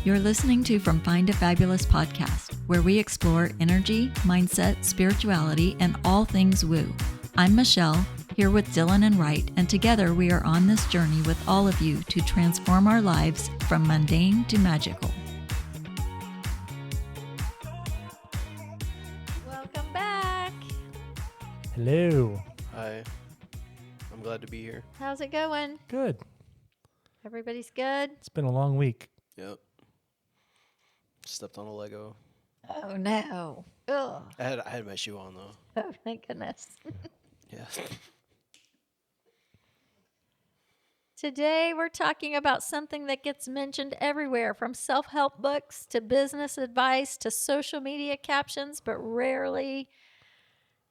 You're listening to From Find to Fabulous podcast, where we explore energy, mindset, spirituality, and all things woo. I'm Michelle, here with Dylan and Wright, and together we are on this journey with all of you to transform our lives from mundane to magical. Welcome back. Hello. Hi. I'm glad to be here. How's it going? Good. Everybody's good? It's been a long week. Yep. Stepped on a Lego. Oh, no. Ugh. I had my shoe on though. Oh, thank goodness. Yeah. Today, we're talking about something that gets mentioned everywhere, from self-help books to business advice to social media captions, but rarely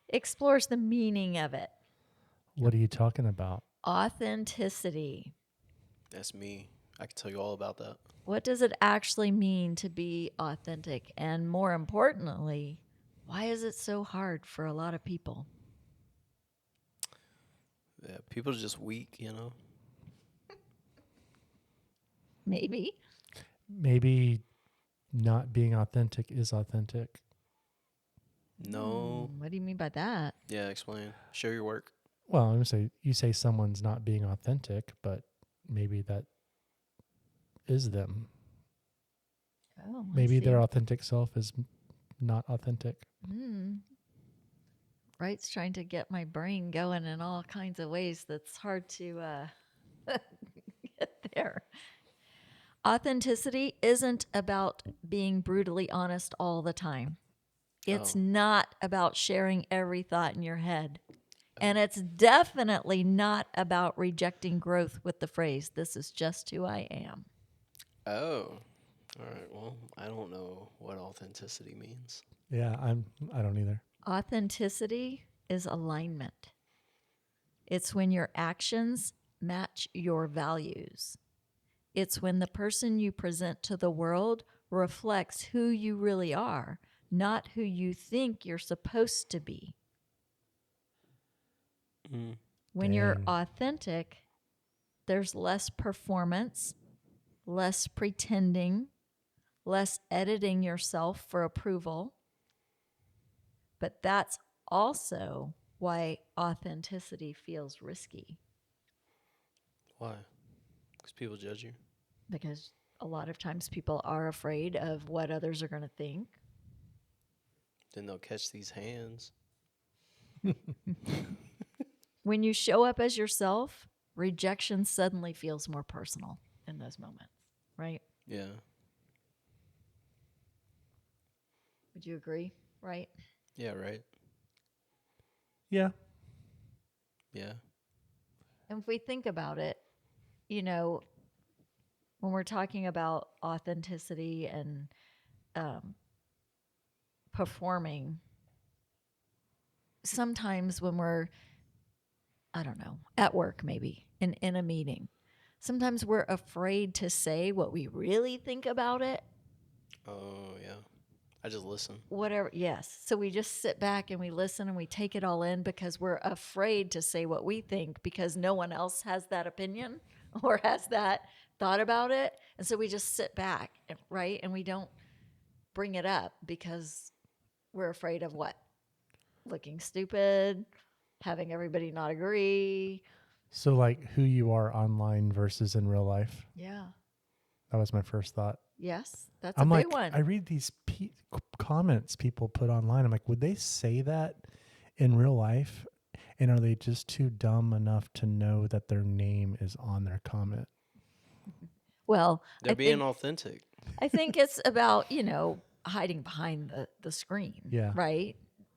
explores the meaning of it. What are you talking about? Authenticity. That's me. I can tell you all about that. What does it actually mean to be authentic? And more importantly, why is it so hard for a lot of people? Yeah, people are just weak, you know? Maybe. Maybe not being authentic is authentic. No. What do you mean by that? Yeah, explain. Show your work. Well, I'm going to say, you say someone's not being authentic, but maybe that is them. Oh, Maybe their authentic self is not authentic. Wright's trying to get my brain going in all kinds of ways that's hard to get there. Authenticity isn't about being brutally honest all the time. It's not about sharing every thought in your head. And it's definitely not about rejecting growth with the phrase, "This is just who I am." Oh. All right. Well, I don't know what authenticity means. Yeah, I don't either. Authenticity is alignment. It's when your actions match your values. It's when the person you present to the world reflects who you really are, not who you think you're supposed to be. When you're authentic, there's less performance, less pretending, less editing yourself for approval. But that's also why authenticity feels risky. Why? Because people judge you. Because a lot of times people are afraid of what others are going to think. Then they'll catch these hands. When you show up as yourself, rejection suddenly feels more personal in those moments, right? Yeah. Would you agree, right? Yeah, right? Yeah. Yeah. And if we think about it, you know, when we're talking about authenticity and performing, sometimes when we're, I don't know, at work maybe, in a meeting, sometimes we're afraid to say what we really think about it. Oh, yeah. I just listen. Whatever, yes. So we just sit back and we listen and we take it all in because we're afraid to say what we think because no one else has that opinion or has that thought about it. And so we just sit back, right? And we don't bring it up because we're afraid of what? Looking stupid, having everybody not agree. So like who you are online versus in real life. Yeah. That was my first thought. Yes, that's I'm a big like, one. I read these comments people put online. I'm like, would they say that in real life? And are they just too dumb enough to know that their name is on their comment? Well, They're being authentic. I think it's about, hiding behind the screen, Yeah. right?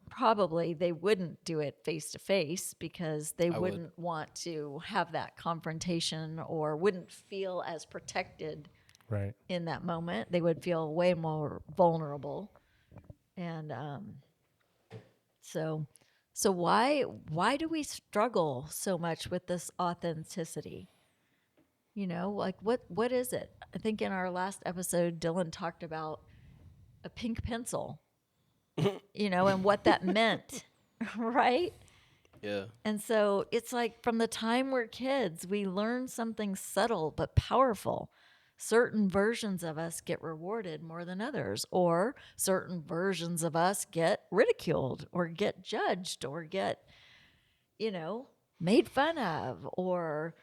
Probably they wouldn't do it face to face because they wouldn't want to have that confrontation or wouldn't feel as protected Right. in that moment. They would feel way more vulnerable. And so why do we struggle so much with this authenticity? Like what is it? I think in our last episode, Dylan talked about a pink pencil, and what that meant, right? Yeah. And so it's like from the time we're kids, we learn something subtle but powerful. certain versions of us get rewarded more than others, or certain versions of us get ridiculed or get judged or get, you know, made fun of, or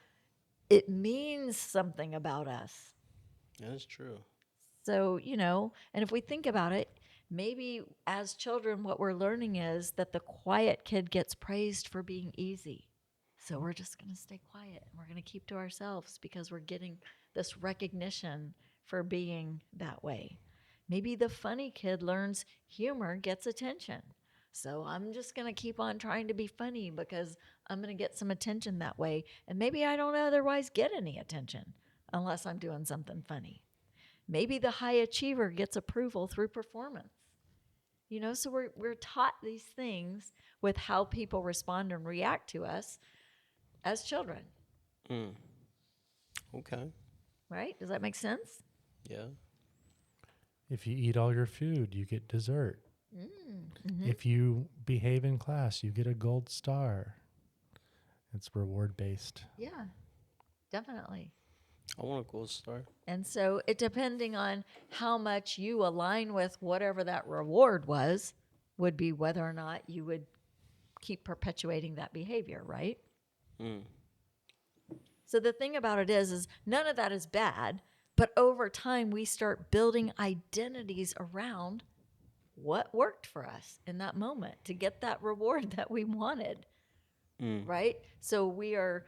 it means something about us. That's true. So, and if we think about it, maybe as children, what we're learning is that the quiet kid gets praised for being easy. So we're just going to stay quiet and we're going to keep to ourselves because we're getting this recognition for being that way. Maybe the funny kid learns humor gets attention. So I'm just going to keep on trying to be funny because I'm going to get some attention that way. And maybe I don't otherwise get any attention unless I'm doing something funny. Maybe the high achiever gets approval through performance. So we're taught these things with how people respond and react to us as children, Mm. Okay. right? Does that make sense? Yeah. If you eat all your food, you get dessert. Mm-hmm. If you behave in class, you get a gold star. It's reward based. Yeah, definitely. I want a gold star. And so it depending on how much you align with whatever that reward was, would be whether or not you would keep perpetuating that behavior, right? Mm. So the thing about it is none of that is bad, but over time we start building identities around what worked for us in that moment to get that reward that we wanted, Mm. right? So we are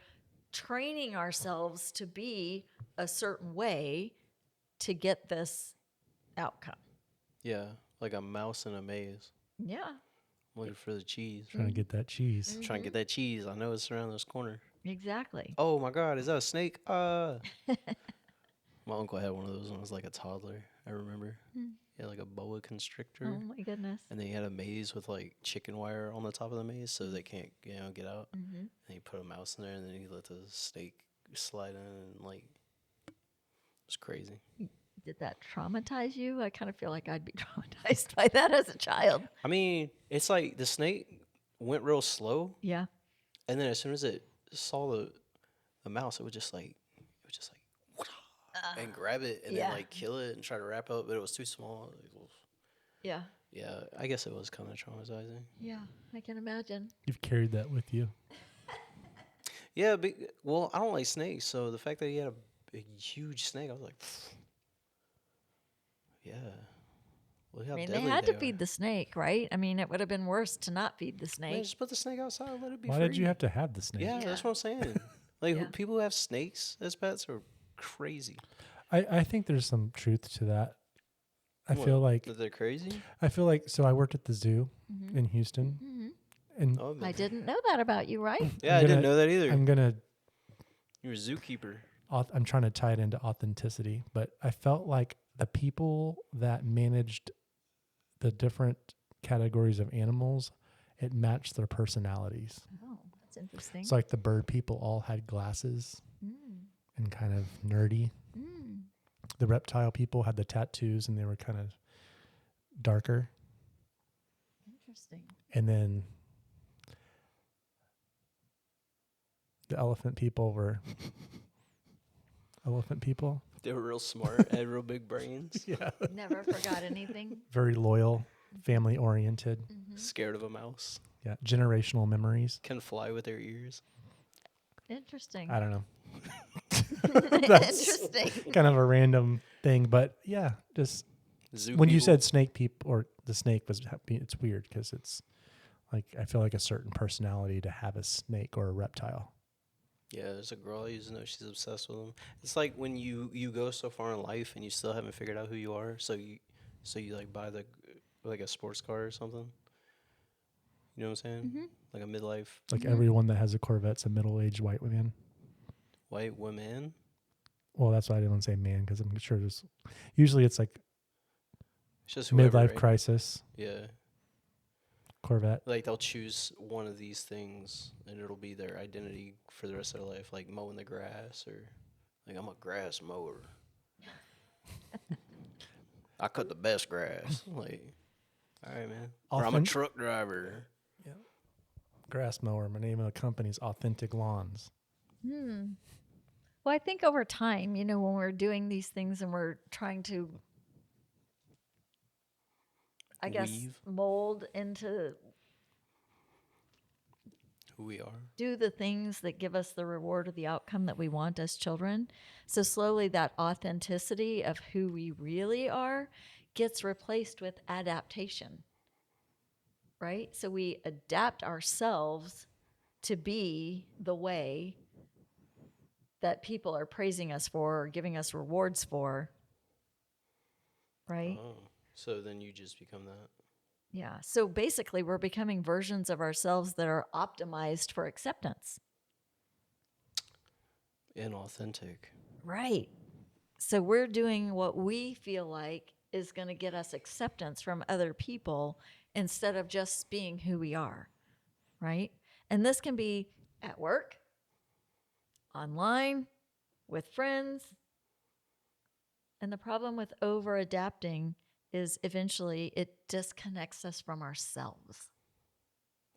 training ourselves to be a certain way to get this outcome. Yeah. Like a mouse in a maze. Yeah, Looking for the cheese. Trying to get that cheese. Mm-hmm. Trying to get that cheese. I know it's around this corner. exactly. Oh my God, is that a snake? My uncle had one of those when I was like a toddler. I remember. He had like a boa constrictor. Oh my goodness. And then he had a maze with like chicken wire on the top of the maze so they can't, get out. Mm-hmm. And he put a mouse in there and then he let the snake slide in and like, it was crazy. Did that traumatize you? I kind of feel like I'd be traumatized by that as a child. I mean, it's like the snake went real slow. Yeah. And then as soon as it saw the mouse, it would just like, and grab it and yeah. then like kill it and try to wrap up, but it was too small. Yeah. Yeah, I guess it was kind of traumatizing. Yeah, I can imagine. You've carried that with you. Yeah, well, I don't like snakes, so the fact that he had a huge snake, I was like, yeah. Well, how I mean, they deadly had to are. feed the snake, right? I mean, it would have been worse to not feed the Man, snake. just put the snake outside and let it be Why free. did you have to have the snake? Yeah, Yeah. that's what I'm saying. Like, Yeah. people who have snakes as pets are crazy. I think there's some truth to that. I What, feel like that they're crazy? so I worked at the zoo Mm-hmm. in Houston, Mm-hmm. and Oh, I didn't know that about you, right? yeah, I I'm didn't gonna- know that either. I'm gonna You're a zookeeper. I'm trying to tie it into authenticity, but I felt like the people that managed the different categories of animals, it matched their personalities. Oh, that's interesting. So like the bird people all had glasses Mm. and kind of nerdy. Mm. The reptile people had the tattoos and they were kind of darker. Interesting. And then the elephant people were elephant people. They were real smart, had real big brains, Yeah. Never forgot anything. Very loyal, family oriented. Mm-hmm. scared of a mouse, Yeah. Generational memories. can fly with their ears. Interesting. I don't know. That's Interesting. kind of a random thing, but yeah, just Zoo when you people. said snake people or the snake was, it's weird because it's like, I feel like a certain personality to have a snake or a reptile. Yeah, there's a girl I used to know. She's obsessed with them. It's like when you go so far in life and you still haven't figured out who you are. So you like buy like a sports car or something. You know what I'm saying? Mm-hmm. Like a midlife Like Mhm. everyone that has a Corvette's a middle-aged white man. white woman. Well, that's why I didn't want to say man because I'm sure there's usually it's like It's just whoever, midlife right? crisis Yeah, Corvette. like they'll choose one of these things and it'll be their identity for the rest of their life, like mowing the grass or like I'm a grass mower. I cut the best grass. Like, all right, man. Or I'm a Authen- truck driver. Grass mower. My name of the company is Authentic Lawns. Hmm. Well, I think over time, when we're doing these things and we're trying to, I guess, Weave mold into who we are. do the things that give us the reward or the outcome that we want as children. So slowly that authenticity of who we really are gets replaced with adaptation, right? So we adapt ourselves to be the way that people are praising us for or giving us rewards for, right? Oh, so then you just become that. Yeah. So basically, we're becoming versions of ourselves that are optimized for acceptance. Inauthentic. Right. So we're doing what we feel like is going to get us acceptance from other people instead of just being who we are. Right. And this can be at work, online, with friends. And the problem with over adapting is eventually it disconnects us from ourselves.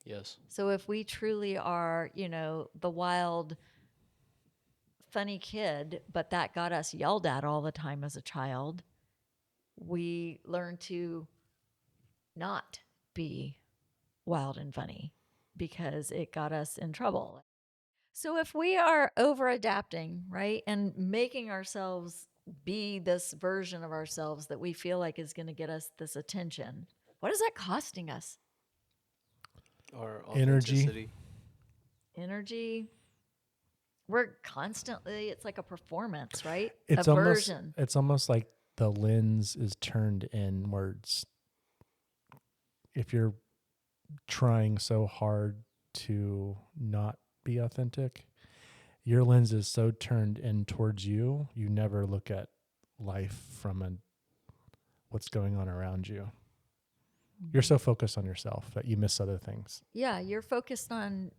Yes. So if we truly are, the wild, funny kid, but that got us yelled at all the time as a child, we learn to not be wild and funny because it got us in trouble. So if we are over adapting, right, and making ourselves be this version of ourselves that we feel like is going to get us this attention, what is that costing us? Our Energy. authenticity. Energy. We're constantly, it's like a performance, right? It's a almost version. it's almost like the lens is turned inwards. If you're trying so hard to not be authentic, your lens is so turned in towards you, you never look at life from what's going on around you. You're so focused on yourself that you miss other things. Yeah, you're focused on,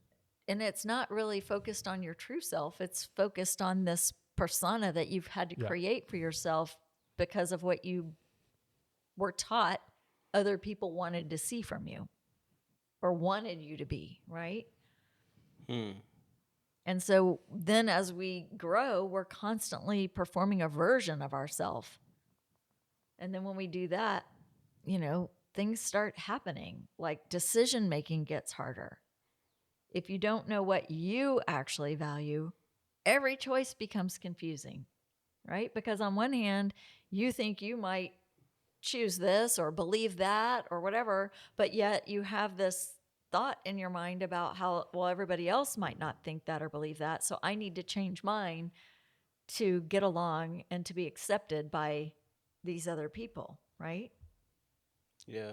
and it's not really focused on your true self. It's focused on this persona that you've had to Yeah. create for yourself because of what you were taught other people wanted to see from you or wanted you to be, right? And so then as we grow, we're constantly performing a version of ourselves. And then when we do that, things start happening, like decision making gets harder. If you don't know what you actually value, every choice becomes confusing, right? Because on one hand, you think you might choose this or believe that or whatever, but yet you have this thought in your mind about how, well, everybody else might not think that or believe that. So I need to change mine to get along and to be accepted by these other people, right? Yeah.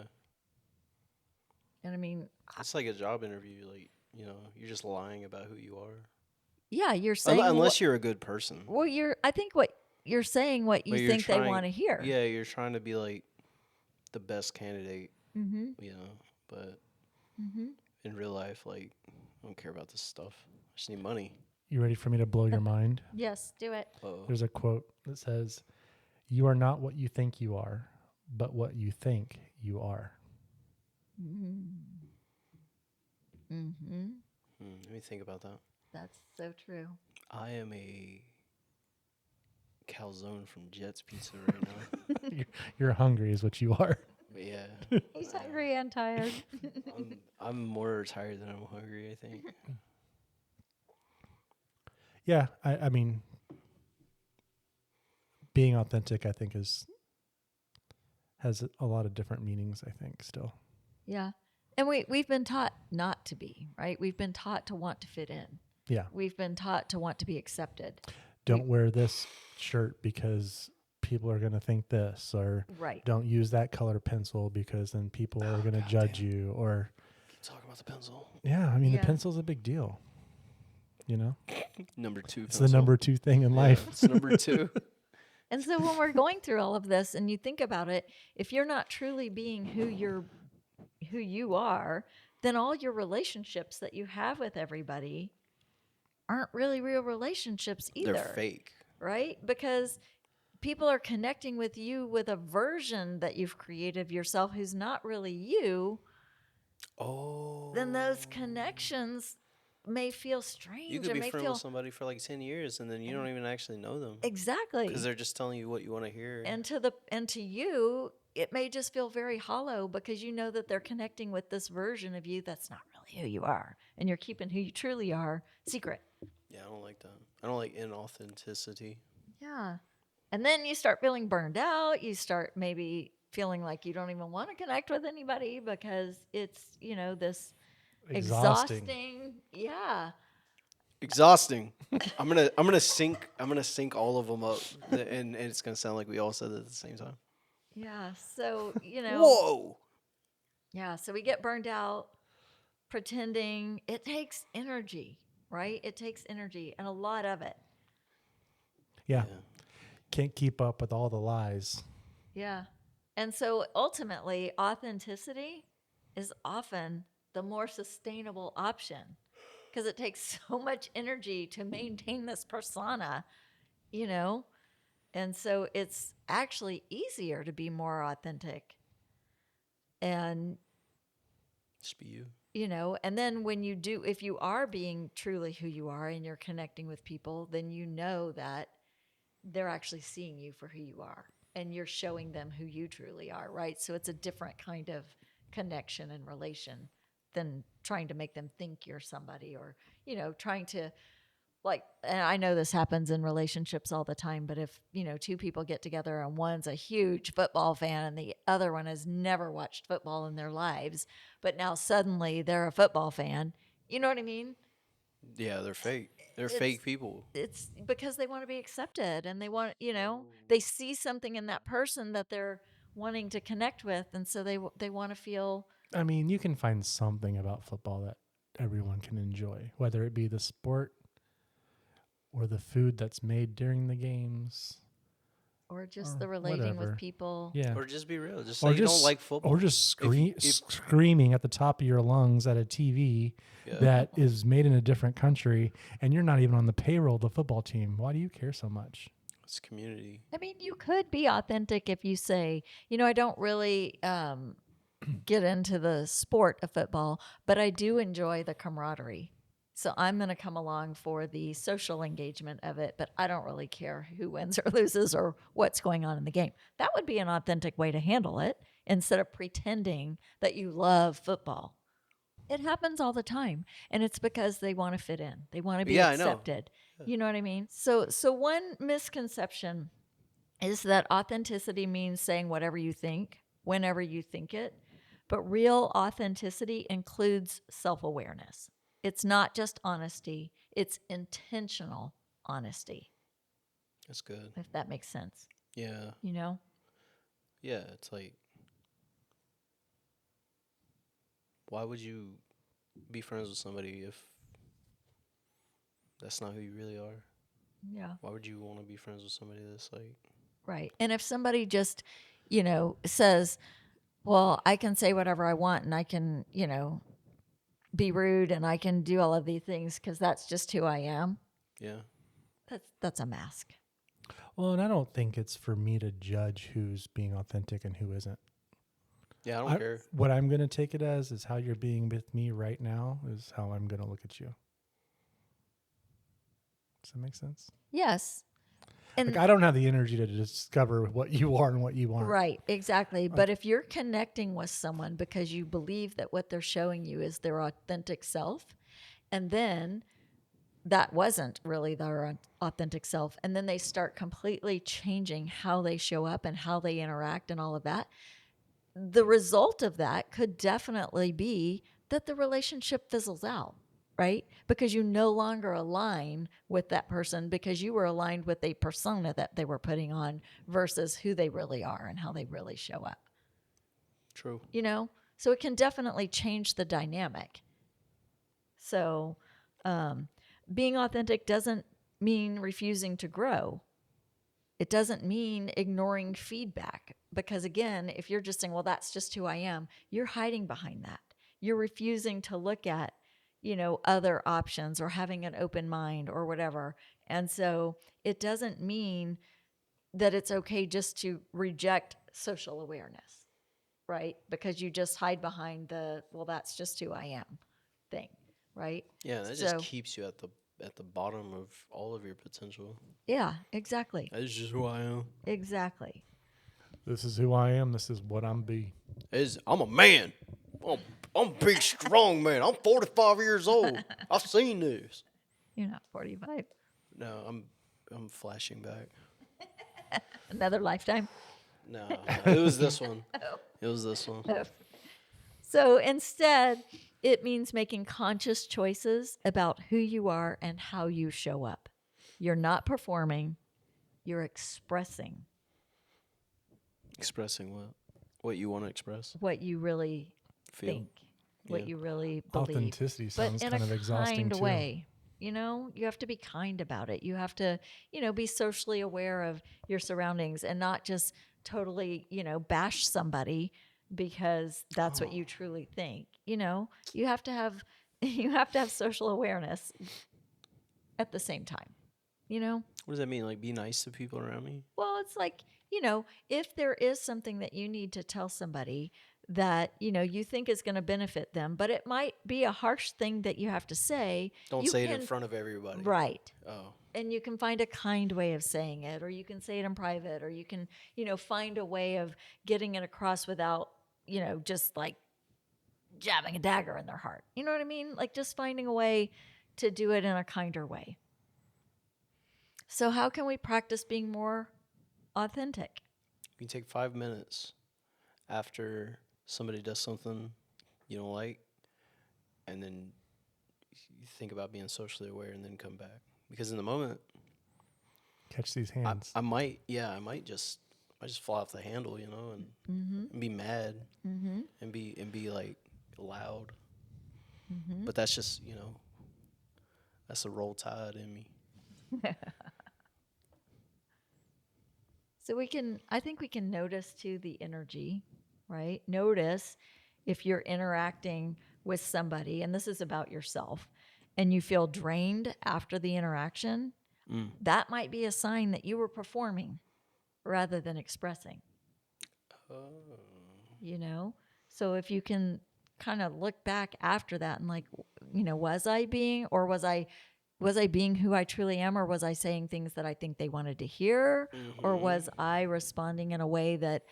And I mean, It's like a job interview. Like, you're just lying about who you are. yeah, you're saying Unless you're a good person. well, I think what you're saying what you But you're think they trying, want to hear. yeah, you're trying to be like the best candidate, Mm-hmm. But Mm-hmm. in real life, like, I don't care about this stuff. I just need money. You ready for me to blow your mind? Yes, do it. Oh, There's a quote that says, "You are not what you think you are, but what you think you are." Mm-hmm. let me think about that. That's so true. I am a calzone from Jet's Pizza right now. You're hungry is what you are. But yeah, He's hungry and tired. I'm more tired than I'm hungry, I think. Yeah, I mean, being authentic, I think, has a lot of different meanings, I think, still. Yeah. And we've been taught not to be, right? We've been taught to want to fit in. Yeah. We've been taught to want to be accepted. Don't wear this shirt because people are going to think this, or Right. don't use that color pencil because then people are going to judge you, or Keep talking about the pencil. yeah, I mean, Yeah. the pencil's a big deal, Number 2 It's pencil. the number 2 thing in life. It's number 2. And so when we're going through all of this and you think about it, if you're not truly being who you are, then all your relationships that you have with everybody aren't really real relationships either. They're fake. Right? Because people are connecting with you with a version that you've created of yourself who's not really you. Oh. Then those connections may feel You strange could and be may friends with feel somebody for like 10 years and then you don't even actually know them because exactly. they're just telling you what you want to hear. And to you, it may just feel very hollow because you know that they're connecting with this version of you that's not really who you are, and you're keeping who you truly are secret. Yeah, I don't like that. I don't like inauthenticity. Yeah. And then you start feeling burned out. You start maybe feeling like you don't even want to connect with anybody because it's, this Exhausting. exhausting. Yeah. Exhausting. I'm gonna sync all of them up, and it's gonna sound like we all said it at the same time. Yeah. So, Whoa. yeah. So we get burned out pretending. It takes energy, right? It takes energy and a lot of it. Yeah. Yeah. Can't keep up with all the lies. Yeah. And so ultimately, authenticity is often the more sustainable option because it takes so much energy to maintain this persona, you know? And so it's actually easier to be more authentic. And, Just be you. and then when you do, if you are being truly who you are and you're connecting with people, then you know that they're actually seeing you for who you are and you're showing them who you truly are, right? So it's a different kind of connection and relation than trying to make them think you're somebody or, trying to like, and I know this happens in relationships all the time, but if, two people get together and one's a huge football fan and the other one has never watched football in their lives, but now suddenly they're a football fan, you know what I mean? Yeah, they're fake. They're It's fake people. it's because they want to be accepted and they want, they see something in that person that they're wanting to connect with and so they want to feel I mean, you can find something about football that everyone can enjoy, whether it be the sport or the food that's made during the games or just or the relating with whatever. people. Yeah. Or just be real. Just say Or you don't just like football. If screaming at the top of your lungs at a TV yeah, that is made in a different country and you're not even on the payroll of the football team. Why do you care so much? it's community. I mean, you could be authentic if you say, I don't really get into the sport of football, but I do enjoy the camaraderie. So I'm going to come along for the social engagement of it, but I don't really care who wins or loses or what's going on in the game. That would be an authentic way to handle it instead of pretending that you love football. It happens all the time, and it's because they want to fit in. They want to be Yeah, I know. accepted. Yeah. You know what I mean? So one misconception is that authenticity means saying whatever you think, whenever you think it. But real authenticity includes self awareness. It's not just honesty, it's intentional honesty, That's good. if that makes sense. Yeah. You know? Yeah, it's like, why would you be friends with somebody if that's not who you really are? Yeah. Why would you want to be friends with somebody that's like, Right. And if somebody just, says, well, I can say whatever I want and I can, be rude and I can do all of these things because that's just who I am, yeah, that's a mask. Well, and I don't think it's for me to judge who's being authentic and who isn't. yeah, I don't care. What I'm going to take it as is how you're being with me right now is how I'm going to look at you. Does that make sense? Yes. And Like, I don't have the energy to discover what you are and what you aren't. right, exactly. But if you're connecting with someone because you believe that what they're showing you is their authentic self, and then that wasn't really their authentic self, and then they start completely changing how they show up and how they interact and all of that, the result of that could definitely be that the relationship fizzles out, right? Because you no longer align with that person because you were aligned with a persona that they were putting on versus who they really are and how they really show up, True. So it can definitely change the dynamic. So being authentic doesn't mean refusing to grow. It doesn't mean ignoring feedback because, again, if you're just saying, well, that's just who I am, you're hiding behind that. You're refusing to look at, other options or having an open mind or whatever. And so it doesn't mean that it's okay just to reject social awareness, right? Because you just hide behind the, well, that's just who I am thing, right? Yeah, that just So, keeps you at the bottom of all of your potential. yeah, exactly. That's just who I am. Exactly. This is who I am. This is what I'm be. I'm a man. I'm, I'm a big, strong man. I'm 45 years old. I've seen this. You're not 45. No, I'm flashing back. Another lifetime. No, no, it was this one. It was this one. So instead, it means making conscious choices about who you are and how you show up. You're not performing, you're expressing Expressing what you want to express, what you really feel. think, Yeah. what you really believe, Authenticity but sounds in a kind of exhausting kind too. way. You know, you have to be kind about it. You have to, be socially aware of your surroundings and not just totally, bash somebody because that's what Oh, you truly think. You have to have you have to have social awareness at the same time. You know? what does that mean? Like, be nice to people around me? Well, it's like, if there is something that you need to tell somebody that, you think is going to benefit them, but it might be a harsh thing that you have to say, Don't you say it in can, front of everybody. right. Oh, And you can find a kind way of saying it, or you can say it in private, or you can, find a way of getting it across without, just like jabbing a dagger in their heart. You know what I mean? Like just finding a way to do it in a kinder way. So, how can we practice being more authentic? you can take 5 minutes after somebody does something you don't like, and then you think about being socially aware, and then come back. Because in the moment, Catch these hands. I might, yeah, I just fly off the handle, and be mad, and be like loud. But that's just, that's a roll tide in me. So I think we can notice too the energy, right? Notice if you're interacting with somebody, and this is about yourself, and you feel drained after the interaction, that might be a sign that you were performing rather than expressing, Oh. you know? So if you can kind of look back after that and like, was I being, or was I being who I truly am, or was I saying things that I think they wanted to hear, or Mm-hmm. was I responding in a way that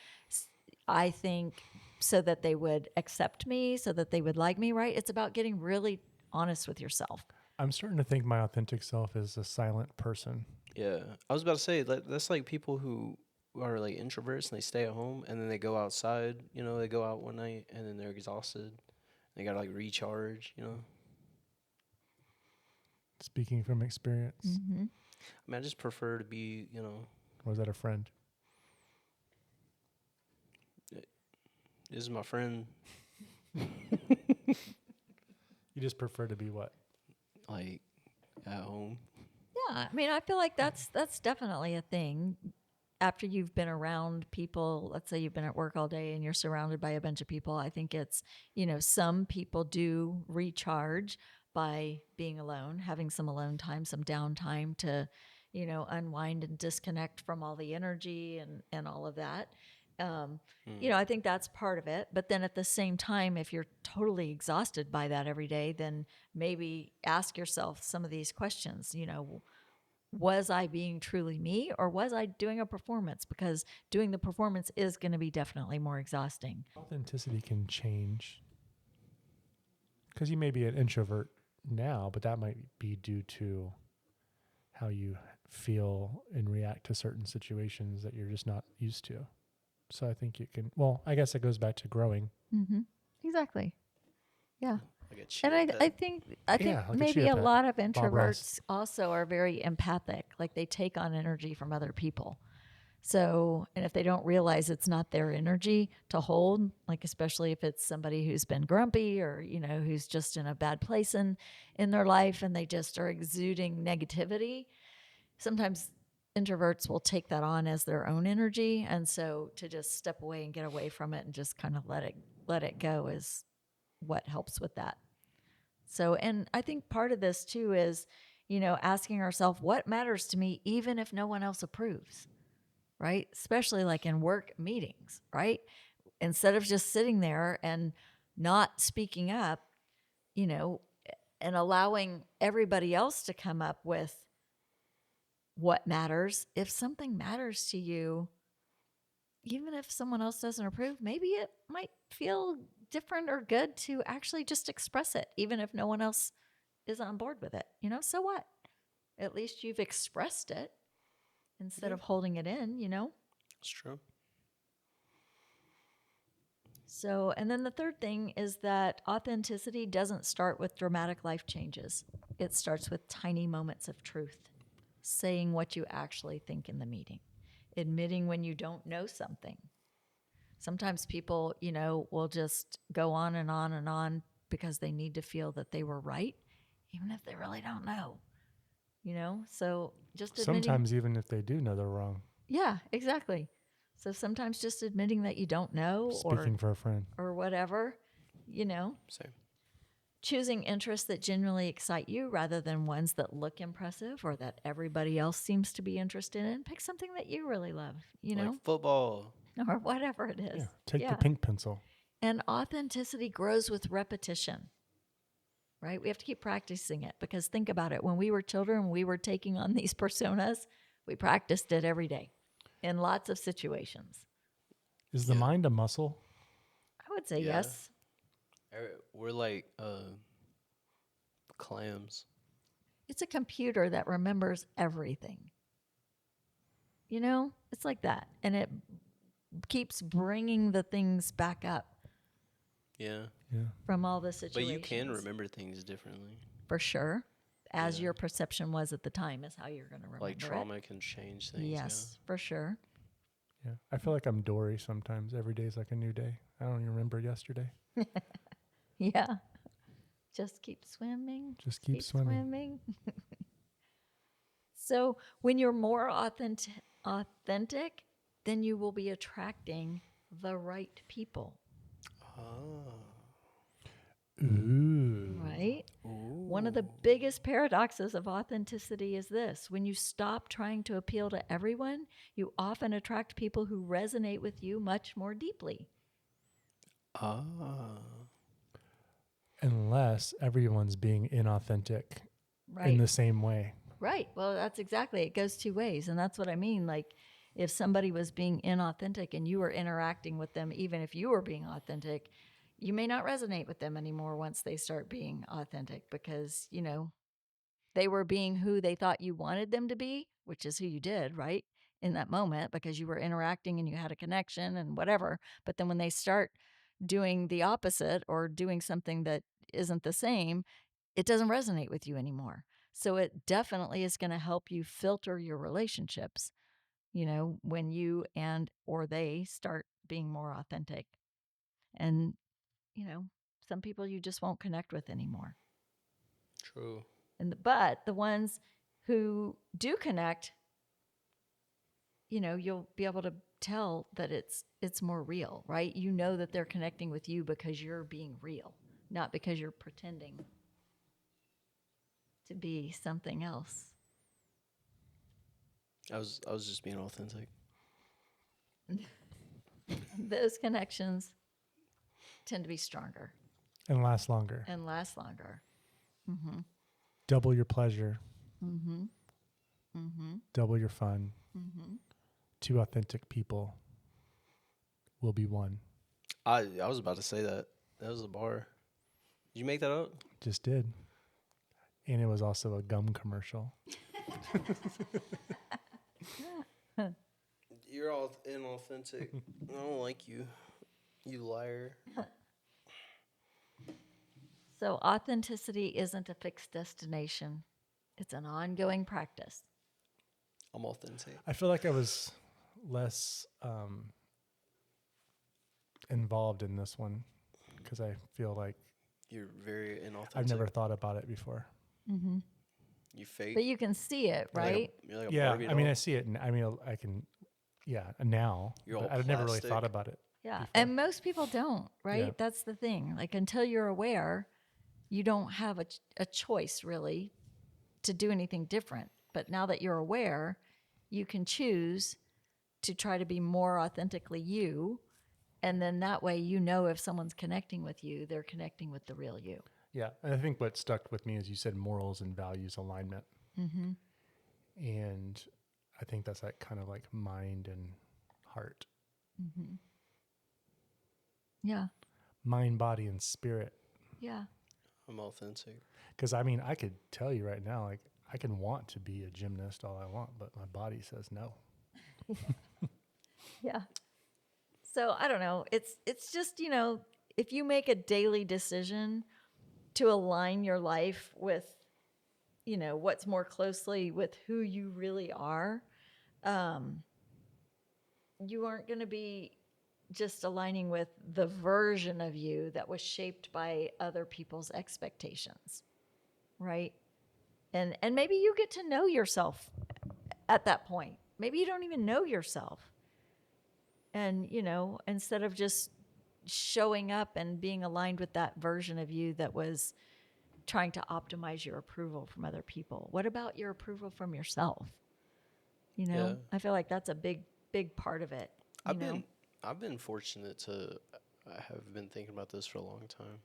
I think so that they would accept me, so that they would like me, right? It's about getting really honest with yourself. I'm starting to think my authentic self is a silent person. Yeah, I was about to say that's like people who are like introverts and they stay at home and then they go outside. They go out one night and then they're exhausted. They gotta like recharge. Speaking from experience. Mm-hmm. I mean, I just prefer to be. Or was that a friend? This is my friend. You just prefer to be what? Like at home. Yeah, I mean, I feel like that's definitely a thing. After you've been around people, let's say you've been at work all day and you're surrounded by a bunch of people, I think it's, some people do recharge by being alone, having some alone time, some downtime to, unwind and disconnect from all the energy and all of that. I think that's part of it. But then at the same time, if you're totally exhausted by that every day, then maybe ask yourself some of these questions, was I being truly me, or was I doing a performance? Because doing the performance is going to be definitely more exhausting. Authenticity can change. Because you may be an introvert now, but that might be due to how you feel and react to certain situations that you're just not used to. So I think you can, well, I guess it goes back to growing. Mm-hmm. Exactly. Yeah. Like a And cheetah I pet. think Yeah, like a maybe cheetah a pet. lot of Bob Ross. introverts also are very empathic. Like they take on energy from other people. So, and if they don't realize it's not their energy to hold, like especially if it's somebody who's been grumpy or, who's just in a bad place in their life and they just are exuding negativity, sometimes introverts will take that on as their own energy. And so to just step away and get away from it and just kind of let it go is what helps with that. So, and I think part of this too is, asking ourselves what matters to me, even if no one else approves, right? Especially like in work meetings, right? Instead of just sitting there and not speaking up, you know, and allowing everybody else to come up with what matters. If something matters to you, even if someone else doesn't approve, maybe it might feel different or good to actually just express it, even if no one else is on board with it. So what? At least you've expressed it instead Yeah, of holding it in. it's true. So, and then the third thing is that authenticity doesn't start with dramatic life changes. It starts with tiny moments of truth, saying what you actually think in the meeting, admitting when you don't know something. Sometimes people, will just go on and on and on because they need to feel that they were right, even if they really don't know. So just admitting, Sometimes even if they do know they're wrong. yeah, exactly. So sometimes just admitting that you don't know Speaking for a friend. or whatever, you know, Same. choosing interests that genuinely excite you rather than ones that look impressive or that everybody else seems to be interested in. Pick something that you really love, Like football. or whatever it is. Yeah. Take the Yeah. pink pencil. And authenticity grows with repetition, right? We have to keep practicing it because think about it. When we were children, we were taking on these personas, we practiced it every day in lots of situations. Is the Yeah. mind a muscle? I would say Yeah. yes. We're like clams. It's a computer that remembers everything. It's like that. And it keeps bringing the things back up Yeah. Yeah. from all the But situations. you can remember things differently. For sure. As Yeah. your perception was at the time is how you're going to remember Like it. trauma can change things. Yes, for sure. Yeah. I feel like I'm Dory sometimes. Every day is like a new day. I don't even remember yesterday. Yeah. Just keep swimming. Just keep swimming. So when you're more authentic, then you will be attracting the right people, Yeah. Oh. Ooh. right? Ooh. One of the biggest paradoxes of authenticity is this: when you stop trying to appeal to everyone, you often attract people who resonate with you much more deeply. Ah. Unless everyone's being inauthentic in Right. the same way. Right. Well, that's exactly it. Goes two ways. And that's what I mean. Like, if somebody was being inauthentic and you were interacting with them, even if you were being authentic, you may not resonate with them anymore once they start being authentic because, they were being who they thought you wanted them to be, which is who you did, right? In that moment because you were interacting and you had a connection and whatever. But then when they start doing the opposite or doing something that isn't the same, it doesn't resonate with you anymore. So it definitely is going to help you filter your relationships, when you and or they start being more authentic. And, you know, some people you just won't connect with anymore. True. But the ones who do connect, you'll be able to tell that it's more real, right? You know that they're connecting with you because you're being real, not because you're pretending to be something else. I was just being authentic. Those connections tend to be stronger And last longer. and last longer. Double your pleasure. Mm-hmm. Mm-hmm. Double your fun. Mm-hmm. Two authentic people will be one. I was about to say that. That was a bar. Did you make that up? Just did. And it was also a gum commercial. You're all inauthentic. I don't like you. You liar. So authenticity isn't a fixed destination. It's an ongoing practice. I'm authentic. I feel like I was less involved in this one because I feel like You're very inauthentic. I've never thought about it before. Mm-hmm. You fake. But you can see it, You're like a- right? You're like a Yeah, Barbie I mean, doll. I see it. I mean, I can, now. You're But all I've never really plastic. thought about it. Yeah. before. And most people don't, right? Yeah. That's the thing. Like until you're aware, you don't have a choice really to do anything different. But now that you're aware, you can choose to try to be more authentically you. And then that way, if someone's connecting with you, they're connecting with the real you. Yeah. And I think what stuck with me is you said morals and values alignment. Mm-hmm. And I think that's like kind of like mind and heart, Mm-hmm. Yeah. mind, body, and spirit. Yeah. I'm authentic. Because I mean, I could tell you right now, like I can want to be a gymnast all I want, but my body says no. Yeah. So I don't know. It's just, if you make a daily decision to align your life with, what's more closely with who you really are, um, you aren't going to be just aligning with the version of you that was shaped by other people's expectations, right? And maybe you get to know yourself at that point. Maybe you don't even know yourself. And, instead of just showing up and being aligned with that version of you that was trying to optimize your approval from other people, what about your approval from yourself? Yeah. I feel like that's a big part of it, I've been I've been fortunate to I have been thinking about this for a long time.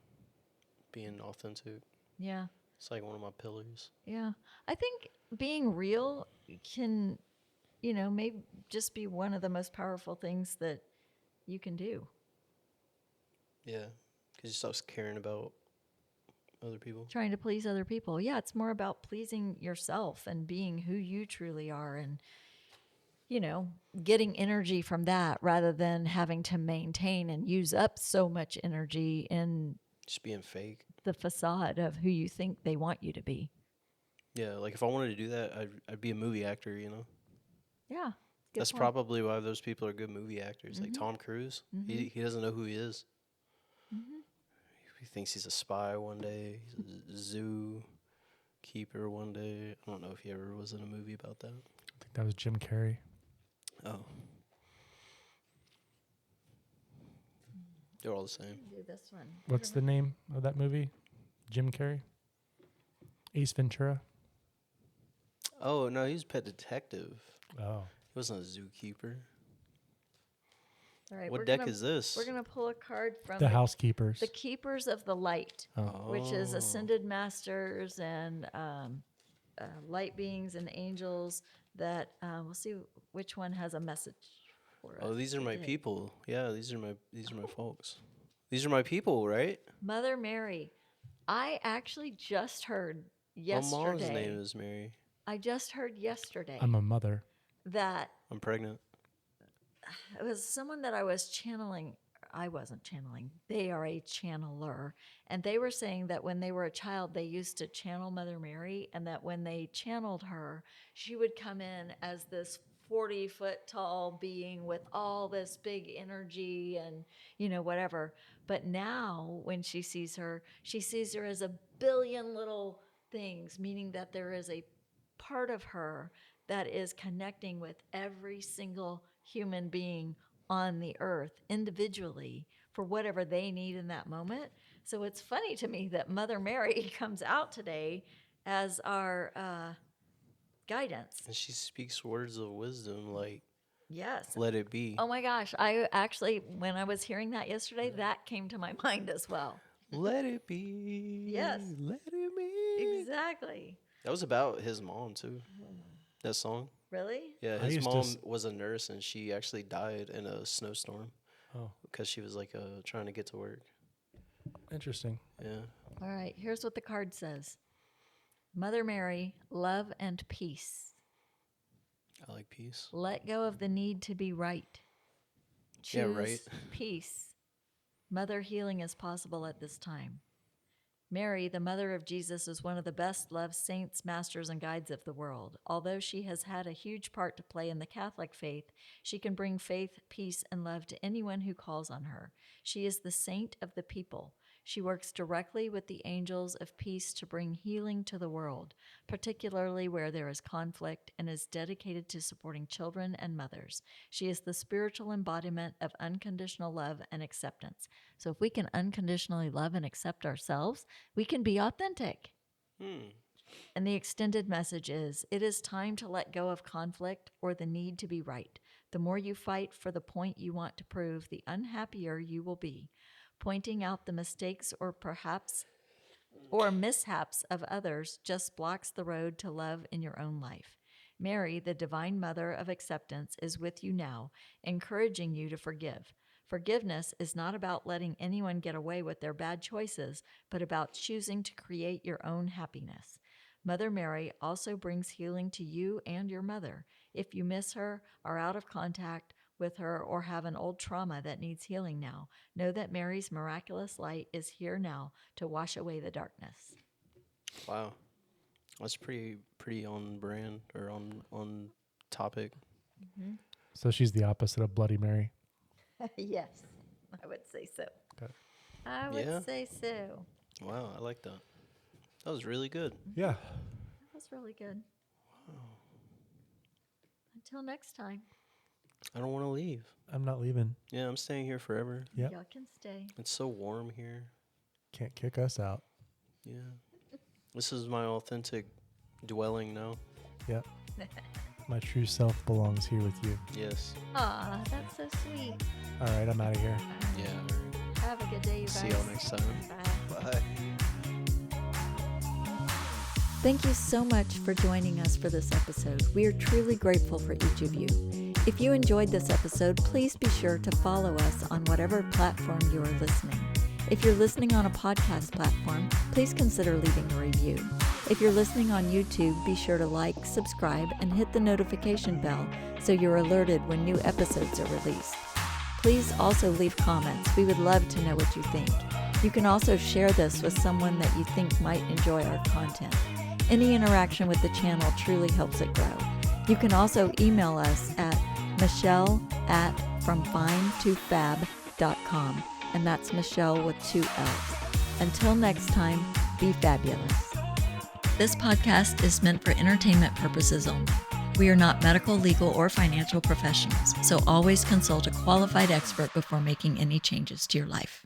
Being authentic. Yeah. It's like one of my pillars. Yeah. I think being real can, maybe just be one of the most powerful things that you can do. Yeah. Because you stop caring about other people. Trying to please other people. Yeah, it's more about pleasing yourself and being who you truly are and, getting energy from that rather than having to maintain and use up so much energy in Just being fake. the facade of who you think they want you to be. Yeah, like if I wanted to do that, I'd be a movie actor, you know? Yeah. Good That's point. probably why those people are good movie actors. Like Tom Cruise. He doesn't know who he is. He thinks he's a spy one day, he's a zoo keeper one day. I don't know if he ever was in a movie about that. I think that was Jim Carrey. Oh. They're all the same. Do this one. What's the name of that movie? Jim Carrey? Ace Ventura? Oh, no, he's pet detective. Oh. He wasn't a zookeeper. All right. What deck is this? We're gonna pull a card from The Housekeepers. the Keepers of the Light, which is Oh. ascended masters and light beings and angels. That we'll see which one has a message for us. Oh, these are my today. people. Yeah, these are my folks. These are my people, right? Mother Mary. I actually just heard My mom's name yesterday. is Mary. I just heard yesterday I'm a mother. that I'm pregnant. it was someone that I was channeling. I wasn't channeling. They are a channeler. And they were saying that when they were a child, they used to channel Mother Mary, and that when they channeled her, she would come in as this 40-foot tall being with all this big energy and, whatever. But now when she sees her as a billion little things, meaning that there is a part of her that is connecting with every single human being on the earth individually for whatever they need in that moment. So it's funny to me that Mother Mary comes out today as our guidance. And she speaks words of wisdom like, Yes. let it be. Oh my gosh. I actually, when I was hearing that yesterday, that came to my mind as well. Let it be. Yes. Let it be. Exactly. That was about his mom, too. That song. Really? Yeah, I his used to mom was a nurse and she actually died in a snowstorm Oh, because she was like trying to get to work. interesting. Yeah. All right. Here's what the card says Mother Mary, love and peace. I like peace. Let go of the need to be right. Choose Yeah, right. peace. Mother healing is possible at this time. Mary, the mother of Jesus, is one of the best loved saints, masters, and guides of the world. Although she has had a huge part to play in the Catholic faith, she can bring faith, peace, and love to anyone who calls on her. She is the saint of the people. She works directly with the angels of peace to bring healing to the world, particularly where there is conflict, and is dedicated to supporting children and mothers. She is the spiritual embodiment of unconditional love and acceptance. So if we can unconditionally love and accept ourselves, we can be authentic. And the extended message is it is time to let go of conflict or the need to be right. The more you fight for the point you want to prove, the unhappier you will be. Pointing out the mistakes or perhaps or mishaps of others just blocks the road to love in your own life. Mary, the divine mother of acceptance, is with you now, encouraging you to forgive. Forgiveness is not about letting anyone get away with their bad choices, but about choosing to create your own happiness. Mother Mary also brings healing to you and your mother. If you miss her, are out of contact with her, or have an old trauma that needs healing now, know that Mary's miraculous light is here now to wash away the darkness. Wow, that's pretty on brand or on topic. So she's the opposite of Bloody Mary. Yes, I would say so. Okay. I would Yeah. say so. Wow, I like that. That was really good. Yeah. That was really good. Until next time. I don't want to leave. I'm not leaving. Yeah, I'm staying here forever. Yep. Y'all can stay. It's so warm here. Can't kick us out. Yeah. This is my authentic dwelling now. Yep. My true self belongs here with you. Yes. Aw, that's so sweet. All right, I'm out of here. Yeah. Have a good day, you guys. See y'all next time. Bye. Bye. Thank you so much for joining us for this episode. We are truly grateful for each of you. If you enjoyed this episode, please be sure to follow us on whatever platform you are listening. If you're listening on a podcast platform, please consider leaving a review. If you're listening on YouTube, be sure to like, subscribe, and hit the notification bell so you're alerted when new episodes are released. Please also leave comments. We would love to know what you think. You can also share this with someone that you think might enjoy our content. Any interaction with the channel truly helps it grow. You can also email us at michelle@fromfinetofab.com, and that's Michelle with 2 L's. Until next time, be fabulous. This podcast is meant for entertainment purposes only. We are not medical, legal, or financial professionals, so always consult a qualified expert before making any changes to your life.